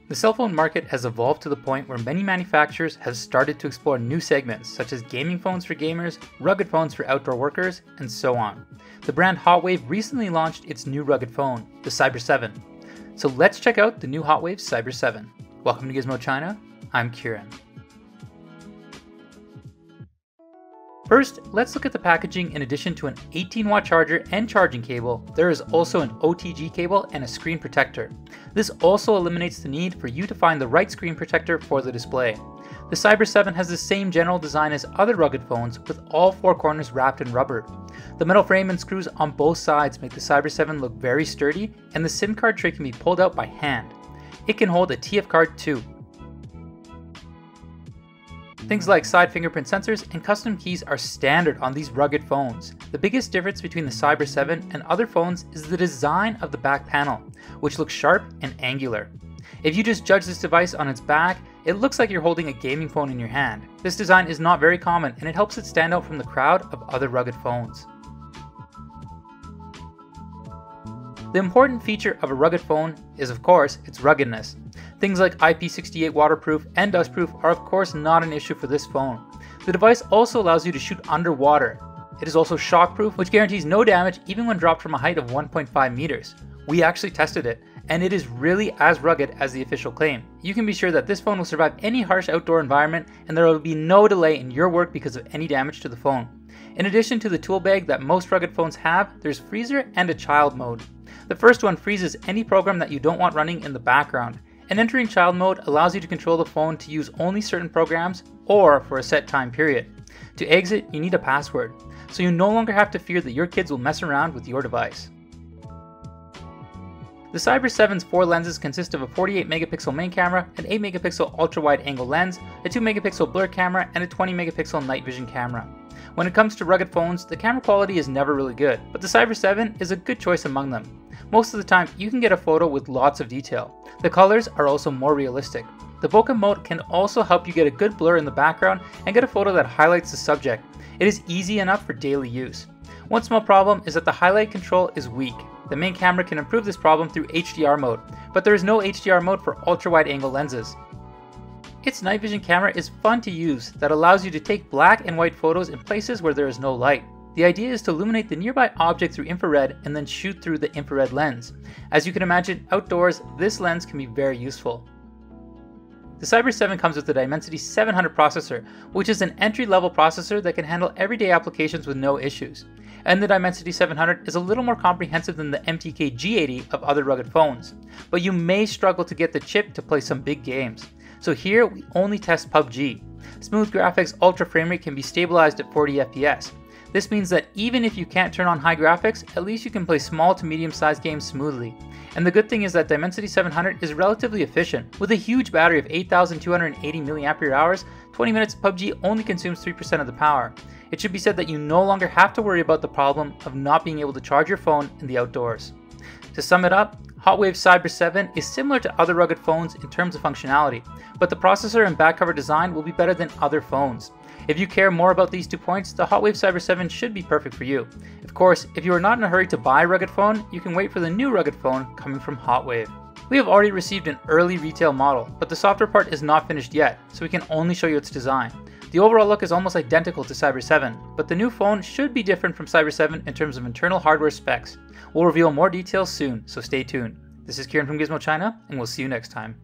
The cell phone market has evolved to the point where many manufacturers have started to explore new segments such as gaming phones for gamers, rugged phones for outdoor workers, and so on. The brand Hotwav recently launched its new rugged phone, the Cyber 7. So let's check out the new Hotwav Cyber 7. Welcome to Gizmochina, I'm Kieran. First, let's look at the packaging. In addition to an 18-watt charger and charging cable, there is also an OTG cable and a screen protector. This also eliminates the need for you to find the right screen protector for the display. The Cyber 7 has the same general design as other rugged phones, with all four corners wrapped in rubber. The metal frame and screws on both sides make the Cyber 7 look very sturdy, and the SIM card tray can be pulled out by hand. It can hold a TF card too. Things like side fingerprint sensors and custom keys are standard on these rugged phones. The biggest difference between the Cyber 7 and other phones is the design of the back panel, which looks sharp and angular. If you just judge this device on its back, it looks like you're holding a gaming phone in your hand. This design is not very common, and it helps it stand out from the crowd of other rugged phones. The important feature of a rugged phone is, of course, its ruggedness. Things like IP68 waterproof and dustproof are of course not an issue for this phone. The device also allows you to shoot underwater. It is also shockproof, which guarantees no damage even when dropped from a height of 1.5 meters. We actually tested it, and it is really as rugged as the official claim. You can be sure that this phone will survive any harsh outdoor environment, and there will be no delay in your work because of any damage to the phone. In addition to the tool bag that most rugged phones have, there's freezer and a child mode. The first one freezes any program that you don't want running in the background. And entering child mode allows you to control the phone to use only certain programs or for a set time period. To exit, you need a password, so you no longer have to fear that your kids will mess around with your device. The Cyber 7's four lenses consist of a 48 megapixel main camera, an 8 megapixel ultra wide angle lens, a 2 megapixel blur camera, and a 20 megapixel night vision camera. When it comes to rugged phones, the camera quality is never really good, but the Cyber 7 is a good choice among them. Most of the time, you can get a photo with lots of detail. The colors are also more realistic. The bokeh mode can also help you get a good blur in the background and get a photo that highlights the subject. It is easy enough for daily use. One small problem is that the highlight control is weak. The main camera can improve this problem through HDR mode, but there is no HDR mode for ultra-wide angle lenses. Its night vision camera is fun to use that allows you to take black and white photos in places where there is no light. The idea is to illuminate the nearby object through infrared and then shoot through the infrared lens. As you can imagine, outdoors, this lens can be very useful. The Cyber 7 comes with the Dimensity 700 processor, which is an entry-level processor that can handle everyday applications with no issues. And the Dimensity 700 is a little more comprehensive than the MTK G80 of other rugged phones, but you may struggle to get the chip to play some big games. So here we only test PUBG. Smooth graphics ultra frame rate can be stabilized at 40 FPS. This means that even if you can't turn on high graphics, at least you can play small to medium sized games smoothly. And the good thing is that Dimensity 700 is relatively efficient. With a huge battery of 8,280 mAh, 20 minutes of PUBG only consumes 3% of the power. It should be said that you no longer have to worry about the problem of not being able to charge your phone in the outdoors. To sum it up, Hotwav Cyber 7 is similar to other rugged phones in terms of functionality, but the processor and back cover design will be better than other phones. If you care more about these 2 points, the Hotwav Cyber 7 should be perfect for you. Of course, if you are not in a hurry to buy a rugged phone, you can wait for the new rugged phone coming from Hotwav. We have already received an early retail model, but the software part is not finished yet, so we can only show you its design. The overall look is almost identical to Cyber 7, but the new phone should be different from Cyber 7 in terms of internal hardware specs. We'll reveal more details soon, so stay tuned. This is Kieran from Gizmochina, and we'll see you next time.